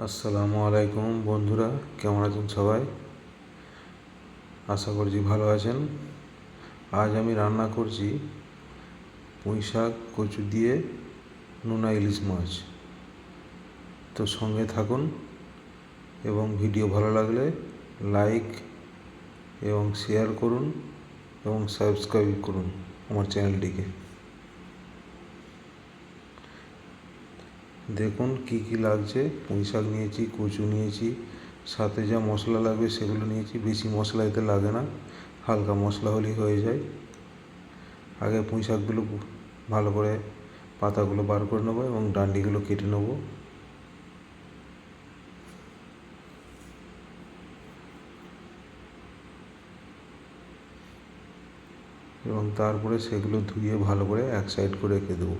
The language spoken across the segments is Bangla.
আসসালামু আলাইকুম বন্ধুরা, কেমন আছেন সবাই? আশা করছি ভালো আছেন। আজ আমি রান্না করছি পুঁই শাক কচু দিয়ে নোনা ইলিশ মাছ। তো সঙ্গে থাকুন এবং ভিডিও ভালো লাগলে লাইক এবং শেয়ার করুন এবং সাবস্ক্রাইব করুন আমার চ্যানেলটিকে। দেখুন কি কি লাগছে। পুঁই শাক নিয়েছি, কচু নিয়েছি, সাথে যা মশলা লাগবে সেগুলো নিয়েছি। বেশি মশলা এতে লাগে না, হালকা মশলা হলেই হয়ে যায়। আগে পুঁই শাকগুলো ভালো করে পাতাগুলো বার করে নেবো এবং ডান্ডিগুলো কেটে নেবো। এবং তারপরে সেগুলো ধুয়ে ভালো করে এক সাইড করে রেখে দেবো।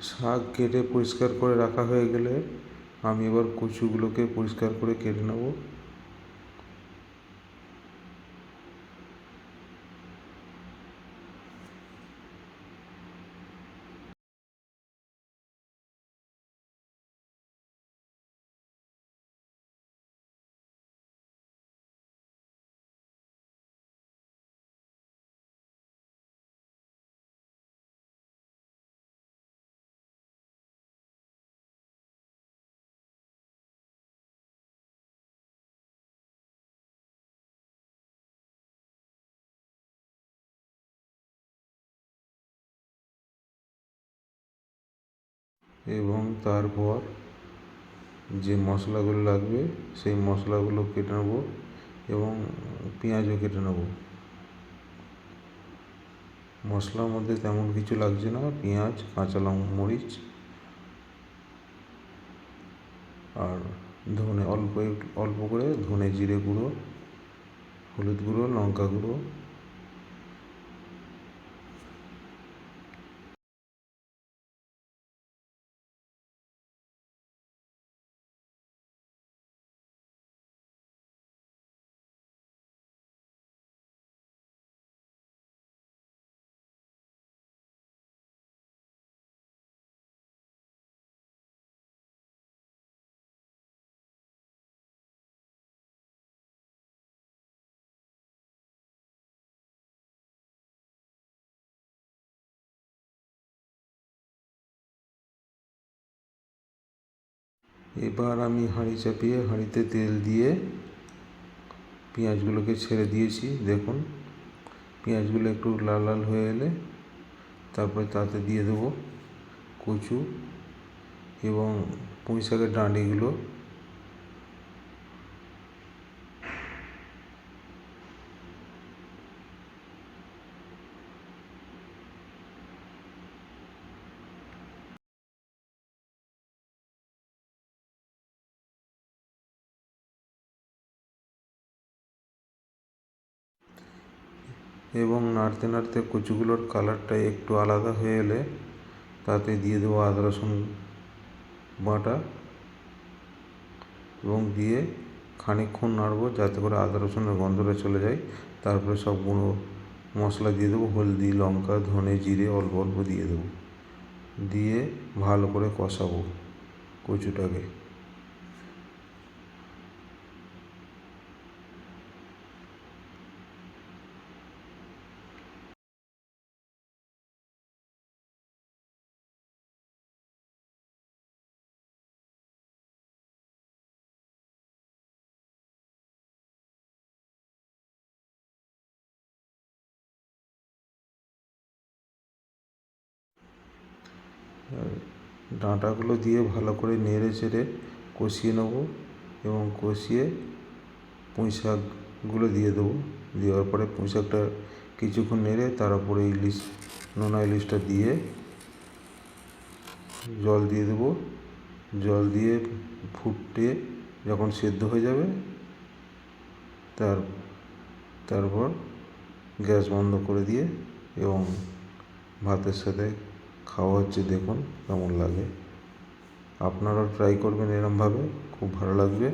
শাক কেটে পরিষ্কার করে রাখা হয়ে গেলে আমি এবার কচুগুলোকে পরিষ্কার করে কেটে নেব। এবং তারপর যে মশলাগুলো লাগবে সেই মশলাগুলো কেটে নেব এবং পেঁয়াজও কেটে নেব। মশলার মধ্যে তেমন কিছু লাগছে না, পেঁয়াজ, কাঁচা লঙ্কা, মরিচ আর ধনে অল্প করে ধনে জিরে গুঁড়ো, হলুদ গুঁড়ো, লঙ্কা গুঁড়ো। এবার আমি হাঁড়ি চাপিয়ে হাঁড়িতে তেল দিয়ে পেঁয়াজগুলোকে ছেড়ে দিয়েছি। দেখুন পেঁয়াজগুলো একটু লাল লাল হয়ে এলে তারপরে তাতে দিয়ে দেবো কচু এবং পুঁই শাকের ডাঁটিগুলো। এবং নাড়তে নাড়তে কচুগুলোর কালারটা একটু আলাদা হয়ে এলে তাতে দিয়ে দেবো আদা রসুন বাটা এবং দিয়ে খানিকক্ষণ নাড়বো যাতে করে আদা রসুনের গন্ধটা চলে যায়। তারপরে সব গুঁড়ো মশলা দিয়ে দেবো, হলদি, লঙ্কা, ধনে, জিরে অল্প অল্প দিয়ে দেবো, দিয়ে ভালো করে কষাবো কচুটাকে। ডাঁটাগুলো দিয়ে ভালো করে নেড়ে চেড়ে কষিয়ে নেবো এবং কষিয়ে পুঁই শাকগুলো দিয়ে দেবো। দেওয়ার পরে পুঁই শাকটা কিছুক্ষণ নেড়ে তার উপরে নোনা ইলিশটা দিয়ে জল দিয়ে দেবো। জল দিয়ে ফুটে যখন সেদ্ধ হয়ে যাবে তারপর গ্যাস বন্ধ করে দিয়ে এবং ভাতের সাথে খাওয়া হচ্ছে, দেখুন কেমন লাগে। আপনারাও ট্রাই করবেন এরমভাবে, খুব ভালো লাগবে।